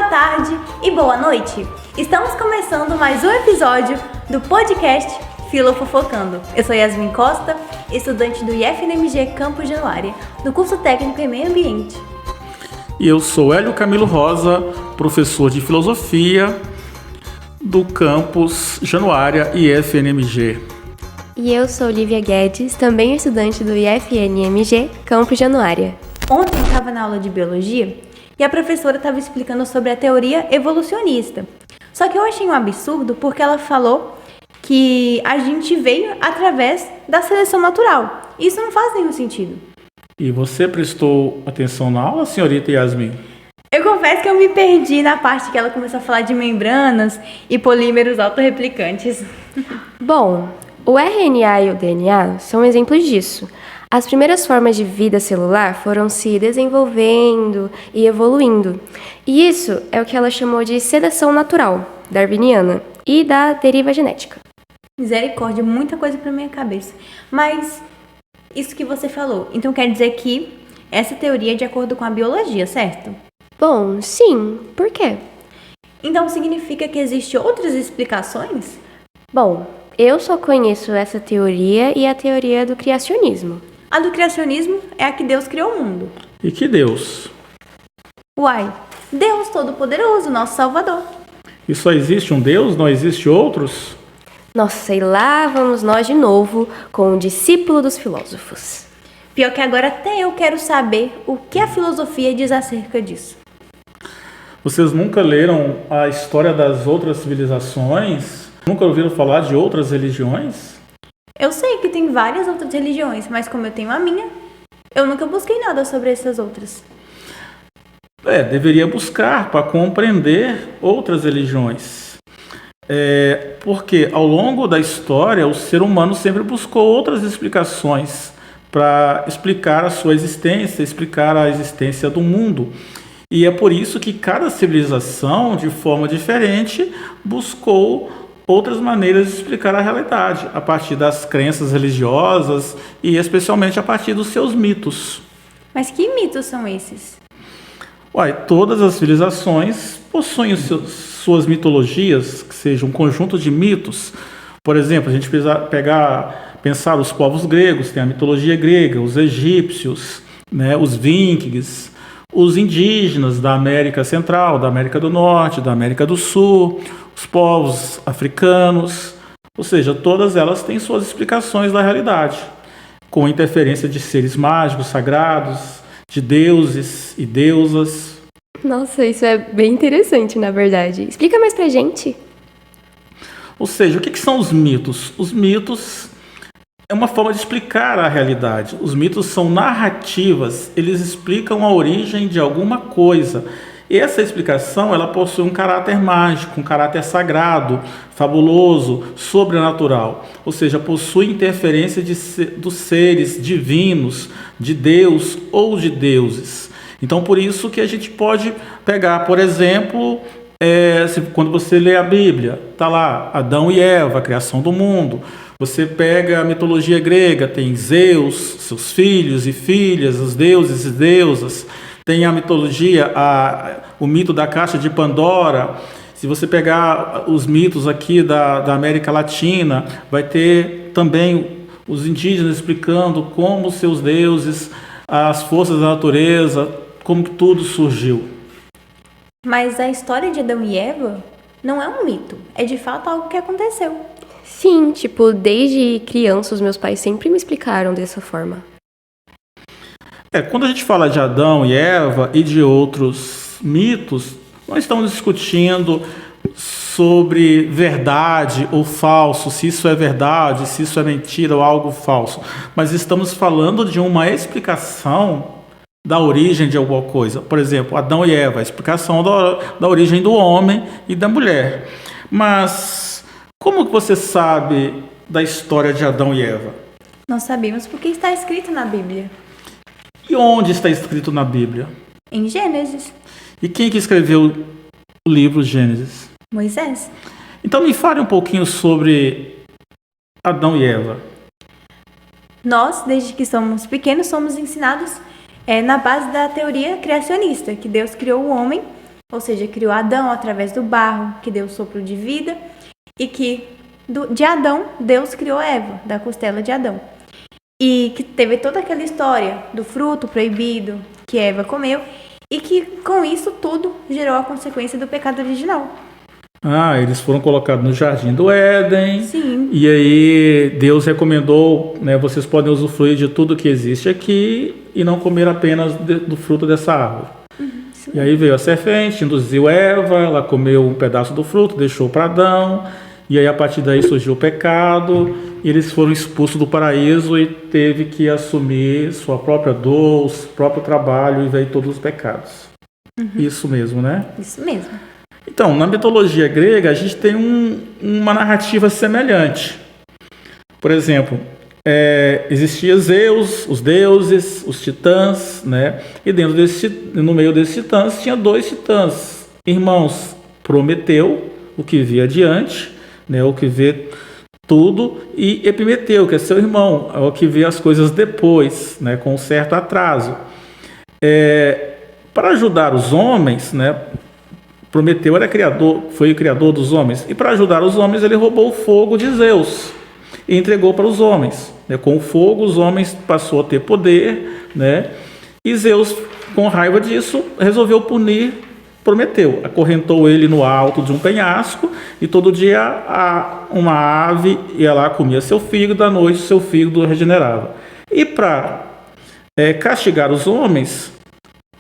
tarde e boa noite! Estamos começando mais um episódio do podcast Filofofocando. Eu sou Yasmin Costa, estudante do IFNMG Campus Januária, do curso técnico em meio ambiente. E eu sou Hélio Camilo Rosa, professor de filosofia do campus Januária IFNMG. E eu sou Lívia Guedes, também estudante do IFNMG Campus Januária. Ontem eu estava na aula de biologia e a professora estava explicando sobre a teoria evolucionista. Só que eu achei um absurdo porque ela falou que a gente veio através da seleção natural. Isso não faz nenhum sentido. E você prestou atenção na aula, senhorita Yasmin? Eu confesso que eu me perdi na parte que ela começou a falar de membranas e polímeros autorreplicantes. Bom, o RNA e o DNA são exemplos disso. As primeiras formas de vida celular foram se desenvolvendo e evoluindo. E isso é o que ela chamou de seleção natural, darwiniana, e da deriva genética. Misericórdia, muita coisa pra minha cabeça. Mas isso que você falou, então quer dizer que essa teoria é de acordo com a biologia, certo? Bom, sim. Por quê? Então significa que existem outras explicações? Bom, eu só conheço essa teoria e a teoria do criacionismo. A do criacionismo é a que Deus criou o mundo. E que Deus? Uai, Deus Todo-Poderoso, nosso Salvador. E só existe um Deus? Não existe outros? Nossa, e lá vamos nós de novo com o discípulo dos filósofos. Pior que agora até eu quero saber o que a filosofia diz acerca disso. Vocês nunca leram a história das outras civilizações? Nunca ouviram falar de outras religiões? Eu sei que tem várias outras religiões, mas como eu tenho a minha, eu nunca busquei nada sobre essas outras. Deveria buscar para compreender outras religiões. Porque ao longo da história, o ser humano sempre buscou outras explicações para explicar a sua existência, explicar a existência do mundo. E é por isso que cada civilização, de forma diferente, buscou outras maneiras de explicar a realidade, a partir das crenças religiosas e especialmente a partir dos seus mitos. Mas que mitos são esses? Todas as civilizações possuem suas mitologias, que seja um conjunto de mitos. Por exemplo, a gente precisa pensar os povos gregos, tem a mitologia grega, os egípcios, os vikings, os indígenas da América Central, da América do Norte, da América do Sul, os povos africanos, ou seja, todas elas têm suas explicações da realidade, com interferência de seres mágicos, sagrados, de deuses e deusas. Nossa, isso é bem interessante, na verdade. Explica mais pra gente. Ou seja, o que são os mitos? Os mitos é uma forma de explicar a realidade. Os mitos são narrativas, eles explicam a origem de alguma coisa. E essa explicação, ela possui um caráter mágico, um caráter sagrado, fabuloso, sobrenatural. Ou seja, possui interferência dos seres divinos, de Deus ou de deuses. Então, por isso que a gente pode pegar, por exemplo, quando você lê a Bíblia, está lá Adão e Eva, a criação do mundo. Você pega a mitologia grega, tem Zeus, seus filhos e filhas, os deuses e deusas. Tem a mitologia, o mito da caixa de Pandora. Se você pegar os mitos aqui da América Latina, vai ter também os indígenas explicando como seus deuses, as forças da natureza, como que tudo surgiu. Mas a história de Adão e Eva não é um mito, é de fato algo que aconteceu. Sim, desde criança os meus pais sempre me explicaram dessa forma. Quando a gente fala de Adão e Eva e de outros mitos, nós estamos discutindo sobre verdade ou falso, se isso é verdade, se isso é mentira ou algo falso. Mas estamos falando de uma explicação da origem de alguma coisa. Por exemplo, Adão e Eva, a explicação da origem do homem e da mulher. Mas como que você sabe da história de Adão e Eva? Nós sabemos porque está escrito na Bíblia. E onde está escrito na Bíblia? Em Gênesis. E quem que escreveu o livro Gênesis? Moisés. Então me fale um pouquinho sobre Adão e Eva. Nós, desde que somos pequenos, somos ensinados na base da teoria criacionista, que Deus criou o homem ou seja, criou Adão através do barro, que deu sopro de vida, e que de Adão, Deus criou Eva, da costela de Adão. E que teve toda aquela história do fruto proibido que Eva comeu, e que com isso tudo gerou a consequência do pecado original. Eles foram colocados no Jardim do Éden. Sim. E aí Deus recomendou, né, vocês podem usufruir de tudo que existe aqui e não comer apenas do fruto dessa árvore. E aí veio a serpente, induziu Eva, ela comeu um pedaço do fruto, deixou para Adão, e aí a partir daí surgiu o pecado, e eles foram expulsos do paraíso e teve que assumir sua própria dor, o próprio trabalho, e veio todos os pecados. Isso mesmo, né? Isso mesmo. Então, na mitologia grega, a gente tem uma narrativa semelhante. Por exemplo, existia Zeus, os deuses, os titãs, né? E no meio desses titãs tinha 2 titãs, irmãos, Prometeu, o que via adiante, né? O que vê tudo, e Epimeteu, que é seu irmão, é o que vê as coisas depois, né? Com um certo atraso. Para ajudar os homens, né? Prometeu foi o criador dos homens, e para ajudar os homens ele roubou o fogo de Zeus e entregou para os homens. Com o fogo os homens passou a ter poder, né? E Zeus, com raiva disso, resolveu punir Prometeu. Acorrentou ele no alto de um penhasco e todo dia uma ave ia lá, comia seu fígado, à noite seu fígado regenerava. E para castigar os homens,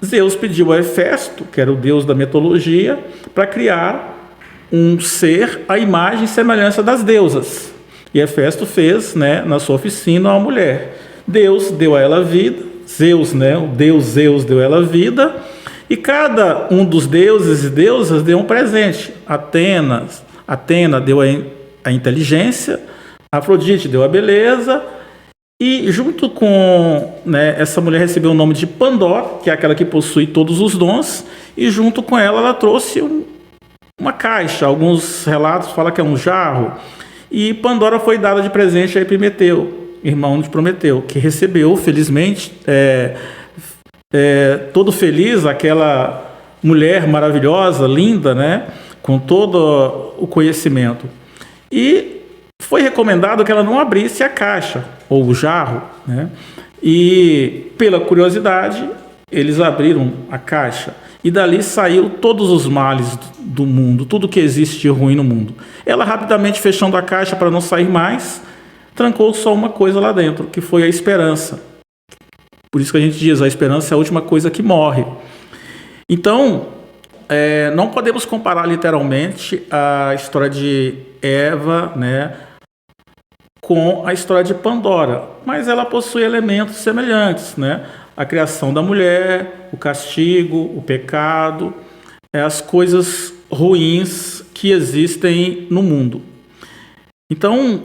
Zeus pediu a Hefesto, que era o deus da mitologia, para criar um ser à imagem e semelhança das deusas. E Hefesto fez, né, na sua oficina, uma mulher. Deus deu a ela vida, Zeus, né, o deus Zeus deu a ela vida, e cada um dos deuses e deusas deu um presente. Atena deu a inteligência, Afrodite deu a beleza, e junto com, né, essa mulher recebeu o nome de Pandora, que é aquela que possui todos os dons, e junto com ela trouxe uma caixa. Alguns relatos falam que é um jarro. E Pandora foi dada de presente a Epimeteu, irmão de Prometeu, que recebeu, felizmente, todo feliz, aquela mulher maravilhosa, linda, né, com todo o conhecimento. E foi recomendado que ela não abrisse a caixa, ou o jarro, né? E, pela curiosidade, eles abriram a caixa. E dali saiu todos os males do mundo, tudo que existe de ruim no mundo. Ela, rapidamente fechando a caixa para não sair mais, trancou só uma coisa lá dentro, que foi a esperança. Por isso que a gente diz, a esperança é a última coisa que morre. Então, não podemos comparar literalmente a história de Eva, né, com a história de Pandora, mas ela possui elementos semelhantes, né? A criação da mulher, o castigo, o pecado, as coisas ruins que existem no mundo. Então,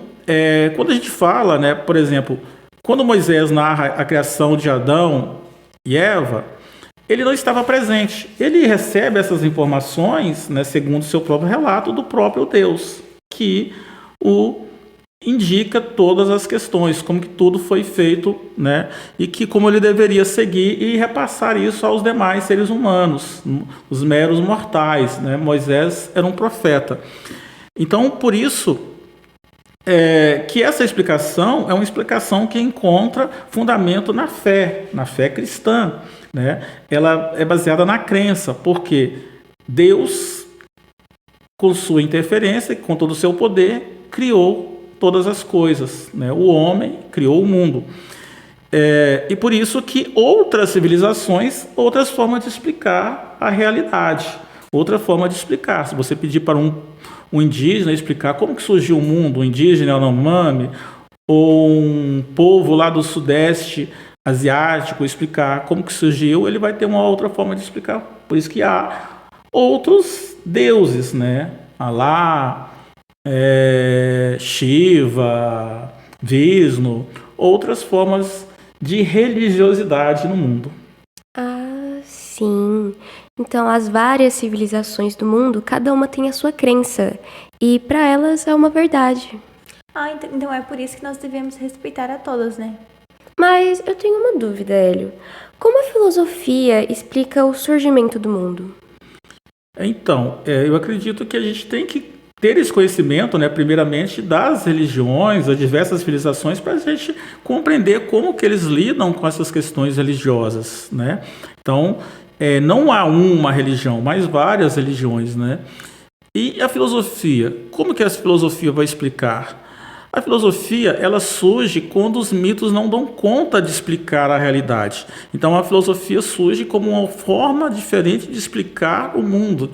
quando a gente fala, né, por exemplo, quando Moisés narra a criação de Adão e Eva, ele não estava presente. Ele recebe essas informações, né, segundo o seu próprio relato, do próprio Deus, que o indica todas as questões, como que tudo foi feito, né, e que como ele deveria seguir e repassar isso aos demais seres humanos, os meros mortais, né? Moisés era um profeta. Então, por isso, que essa explicação é uma explicação que encontra fundamento na fé cristã, né? Ela é baseada na crença, porque Deus, com sua interferência, com todo o seu poder, criou todas as coisas, né? O homem criou o mundo. E por isso que outras civilizações, outras formas de explicar a realidade, outra forma de explicar. Se você pedir para um indígena explicar como que surgiu o mundo, um indígena Yanomami, ou um povo lá do sudeste asiático explicar como que surgiu, ele vai ter uma outra forma de explicar. Por isso que há outros deuses, né? Alá, Shiva, Vishnu, outras formas de religiosidade no mundo. Ah, sim. Então, as várias civilizações do mundo, cada uma tem a sua crença, e para elas é uma verdade. Então é por isso que nós devemos respeitar a todas, né? Mas eu tenho uma dúvida, Hélio. Como a filosofia explica o surgimento do mundo? Então, eu acredito que a gente tem que ter esse conhecimento, né, primeiramente das religiões, das diversas civilizações, para a gente compreender como que eles lidam com essas questões religiosas, né? Então, não há uma religião, mas várias religiões, né? E a filosofia? Como que a filosofia vai explicar? A filosofia, ela surge quando os mitos não dão conta de explicar a realidade. Então a filosofia surge como uma forma diferente de explicar o mundo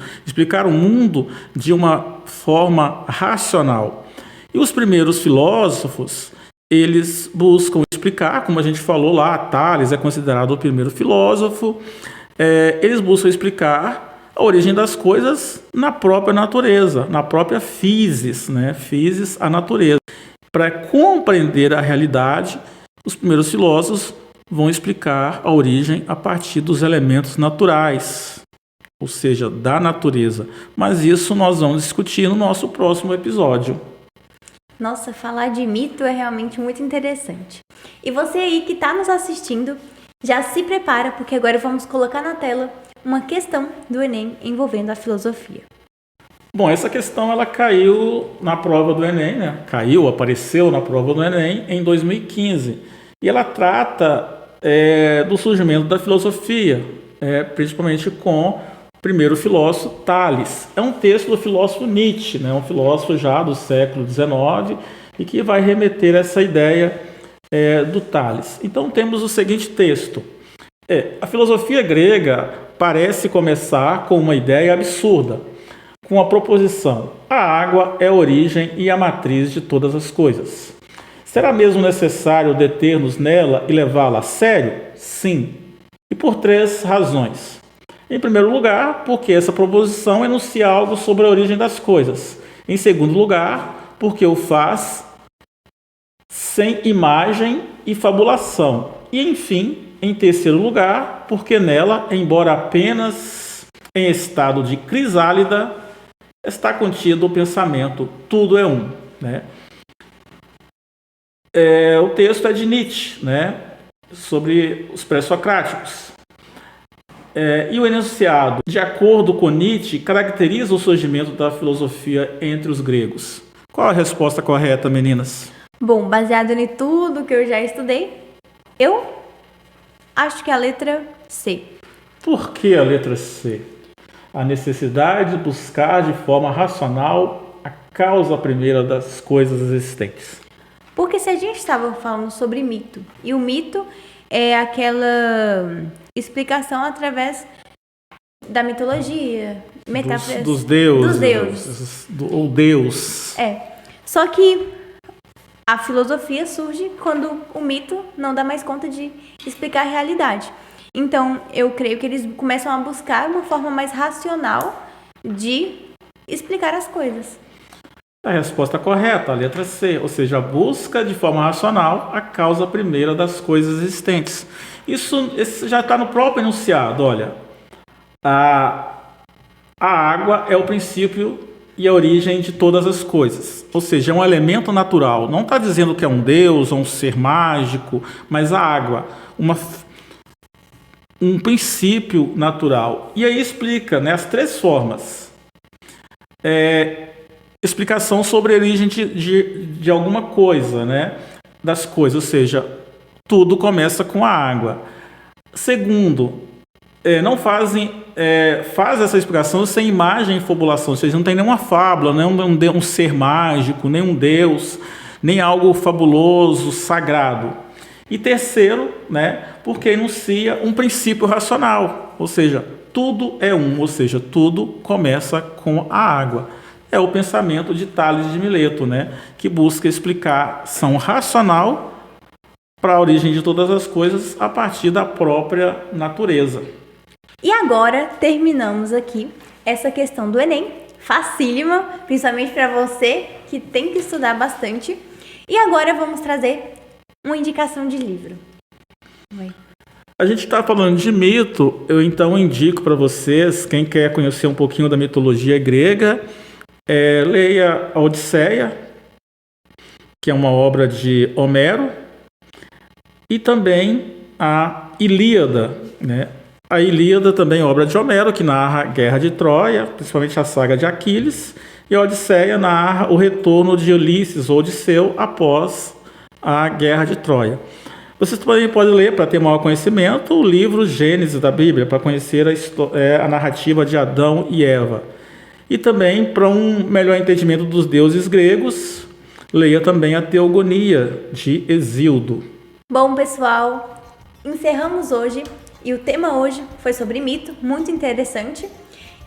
de uma forma racional. E os primeiros filósofos, eles buscam explicar, como a gente falou lá, Tales é considerado o primeiro filósofo, eles buscam explicar a origem das coisas na própria natureza, na própria physis, né? Physis, a natureza. Para compreender a realidade, os primeiros filósofos vão explicar a origem a partir dos elementos naturais, ou seja, da natureza. Mas isso nós vamos discutir no nosso próximo episódio. Nossa, falar de mito é realmente muito interessante. E você aí que está nos assistindo, já se prepara, porque agora vamos colocar na tela uma questão do Enem envolvendo a filosofia. Bom, essa questão ela caiu na prova do Enem, né? Apareceu na prova do Enem em 2015. E ela trata do surgimento da filosofia, principalmente com o primeiro filósofo Tales. É um texto do filósofo Nietzsche, né? Um filósofo já do século XIX e que vai remeter a essa ideia do Tales. Então temos o seguinte texto. A filosofia grega parece começar com uma ideia absurda, com a proposição: a água é a origem e a matriz de todas as coisas. Será mesmo necessário deter-nos nela e levá-la a sério? Sim. E por 3 razões. Em primeiro lugar, porque essa proposição enuncia algo sobre a origem das coisas. Em segundo lugar, porque o faz sem imagem e fabulação. E, enfim, em terceiro lugar, porque nela, embora apenas em estado de crisálida, está contido o pensamento tudo é um, né? O texto é de Nietzsche, né? Sobre os pré-socráticos. E o enunciado, de acordo com Nietzsche, caracteriza o surgimento da filosofia entre os gregos. Qual a resposta correta, meninas? Bom, baseado em tudo que eu já estudei, eu acho que é a letra C. Por que a letra C? A necessidade de buscar de forma racional a causa primeira das coisas existentes. Porque se a gente estava falando sobre mito, e o mito é aquela explicação através da mitologia, metáforas dos deuses. Dos deuses. Ou Deus. Só que a filosofia surge quando o mito não dá mais conta de explicar a realidade. Então, eu creio que eles começam a buscar uma forma mais racional de explicar as coisas. A resposta correta, a letra C, ou seja, a busca de forma racional a causa primeira das coisas existentes. Isso já está no próprio enunciado, olha. A água é o princípio e a origem de todas as coisas. Ou seja, é um elemento natural. Não está dizendo que é um deus ou um ser mágico, mas a água, um princípio natural. E aí explica, né, as 3 formas. Explicação sobre a origem de alguma coisa, né, das coisas, ou seja, tudo começa com a água. Segundo, não faz essa explicação sem imagem e fabulação, ou seja, não tem nenhuma fábula, não é um ser mágico, nem um deus, nem algo fabuloso, sagrado. E terceiro, né, porque enuncia um princípio racional, ou seja, tudo é um, ou seja, tudo começa com a água. É o pensamento de Tales de Mileto, né, que busca explicação racional para a origem de todas as coisas a partir da própria natureza. E agora terminamos aqui essa questão do Enem, facílima, principalmente para você que tem que estudar bastante. E agora vamos trazer uma indicação de livro. A gente está falando de mito, eu então indico para vocês, quem quer conhecer um pouquinho da mitologia grega, leia a Odisseia, que é uma obra de Homero, e também a Ilíada, né? A Ilíada também é obra de Homero, que narra a Guerra de Troia, principalmente a saga de Aquiles. E a Odisseia narra o retorno de Ulisses ou Odisseu após a Guerra de Troia. Vocês também podem ler, para ter maior conhecimento, o livro Gênesis da Bíblia, para conhecer a narrativa de Adão e Eva. E também, para um melhor entendimento dos deuses gregos, leia também a Teogonia de Hesíodo. Bom, pessoal, encerramos hoje e o tema hoje foi sobre mito, muito interessante.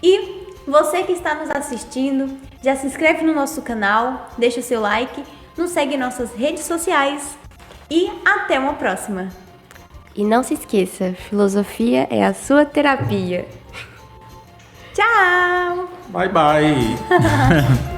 E você que está nos assistindo, já se inscreve no nosso canal, deixa o seu like, nos segue em nossas redes sociais e até uma próxima. E não se esqueça, filosofia é a sua terapia. Tchau! Bye, bye!